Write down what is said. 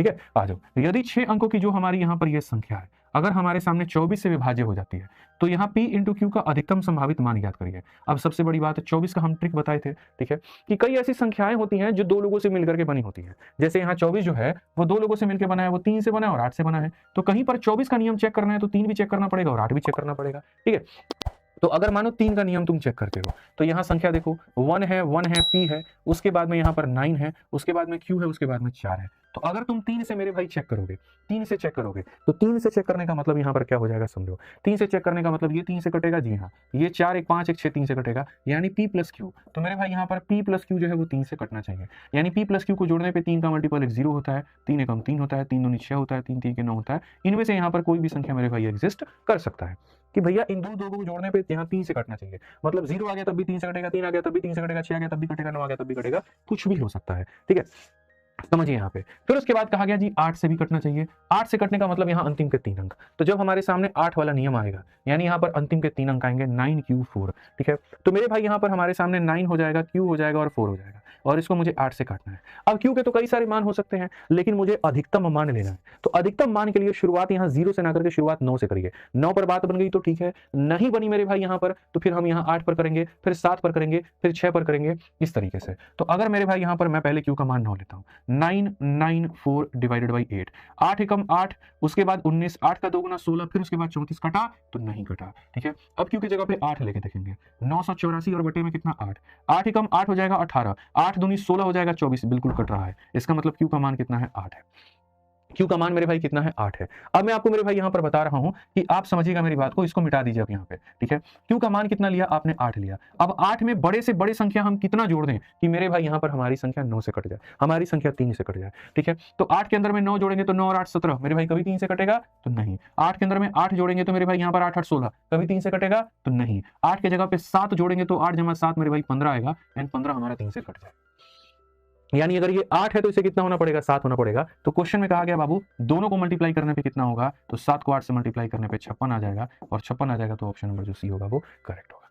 ठीक है, आ जाओ। यदि 6 अंकों की जो हमारी यहाँ पर ये संख्या है, अगर हमारे सामने 24 से विभाज्य हो जाती है, तो यहाँ P इंटू Q का अधिकतम संभावित मान ज्ञात करिए। अब सबसे बड़ी बात है 24 का हम ट्रिक बताए थे, ठीक है, कि कई ऐसी संख्याएं होती हैं जो 2 लोगों से मिलकर के बनी होती हैं। जैसे यहाँ 24 जो है वो 2 लोगों से मिलकर बना है, वो 3 से बना है और 8 से बना है। तो कहीं पर 24 का नियम चेक करना है तो 3 भी चेक करना पड़ेगा और 8 भी चेक करना पड़ेगा, ठीक है। तो अगर मानो 3 का नियम तुम चेक करते हो, तो यहाँ संख्या देखो 1 है, P है, उसके बाद में यहाँ पर 9 है, उसके बाद में Q है, उसके बाद में 4 है। तो अगर तुम 3 से मेरे भाई चेक करोगे, 3 से चेक करोगे, तो 3 से चेक करने का मतलब यहाँ पर क्या हो जाएगा समझो। 3 से चेक करने का मतलब ये 3 से कटेगा, जी हाँ, ये 4 1 5 1 6 3 से कटेगा, यानी P प्लस Q। तो मेरे भाई यहाँ पर P प्लस Q जो है वो 3 से कटना चाहिए, यानी P प्लस Q को जोड़ने पे 3 का मल्टीपल 0 होता है, 3 एकम 3 होता है, 3 दूनी 6 होता है, 3 3 के 9 होता है। इनमें से यहाँ पर कोई भी संख्या मेरे भाई एग्जिस्ट कर सकता है कि भैया इन दो को जोड़ने पे यहाँ 3 से कटना चाहिए। मतलब 0 आ गया तब भी 3 से कटेगा, 3 आ गया तब भी 3 से कटेगा, 6 आ गया तब भी कटेगा, 9 आ गया तब भी कटेगा, कुछ भी हो सकता है, ठीक है, समझिए यहाँ पे। फिर उसके बाद कहा गया जी 8 से भी कटना चाहिए। 8 से कटने का मतलब यहाँ अंतिम के 3 अंक। तो जब हमारे सामने 8 वाला नियम आएगा, यानी यहाँ पर अंतिम के 3 अंक आएंगे 9Q4, ठीक है। तो मेरे भाई यहाँ पर हमारे सामने 9 हो जाएगा, Q हो जाएगा और 4 हो जाएगा, और इसको मुझे 8 से काटना है। अब Q के तो कई सारे मान हो सकते हैं, लेकिन मुझे अधिकतम मान लेना है। तो अधिकतम मान के लिए शुरुआत यहाँ 0 से ना करके शुरुआत 9 से करिए। 9 पर बात बन गई तो ठीक है, नहीं बनी मेरे भाई यहाँ पर, तो फिर हम यहाँ 8 पर करेंगे, फिर 7 पर करेंगे, फिर 6 पर करेंगे, इस तरीके से। तो अगर मेरे भाई यहाँ पर मैं पहले Q का मान 9 लेता हूँ, 994 डिवाइडेड बाई 8, 8 एकम 8, उसके बाद 19, 8 का 2 गुना 16, फिर उसके बाद 34, कटा तो नहीं कटा, ठीक है। अब Q की जगह पे 8 लेके देखेंगे, 984 और बटे में कितना 8, 8 एकम 8 हो जाएगा 18, 8 दूनी 16 हो जाएगा 24, बिल्कुल कट रहा है। इसका मतलब Q का मान कितना है 8 है। Q का मान मेरे भाई कितना है 8 है। अब मैं आपको मेरे भाई यहाँ पर बता रहा हूं कि आप समझिएगा मेरी बात को, इसको मिटा दीजिए अब यहाँ पे, ठीक है। Q का मान कितना लिया आपने 8 लिया। अब 8 में बड़े से बड़ी संख्या हम कितना जोड़ दें कि मेरे भाई यहाँ पर हमारी संख्या 9 से कट जाए, हमारी संख्या 3 से कट जाए, ठीक है। तो 8 के अंदर में 9 जोड़ेंगे तो 9 और 8 17, मेरे भाई कभी 3 से कटेगा तो नहीं। 8 के अंदर में 8 जोड़ेंगे तो मेरे भाई यहाँ पर 8 8 16, कभी 3 से कटेगा तो नहीं। 8 की जगह पे 7 जोड़ेंगे तो 8 जमा 7 मेरे भाई 15 आएगा, एंड 15 हमारा 3 से कट जाए। यानी अगर ये 8 है तो इसे कितना होना पड़ेगा 7 होना पड़ेगा। तो क्वेश्चन में कहा गया बाबू दोनों को मल्टीप्लाई करने पे कितना होगा, तो 7 को 8 से मल्टीप्लाई करने पे 56 आ जाएगा, और 56 आ जाएगा तो ऑप्शन नंबर जो सी होगा वो करेक्ट होगा।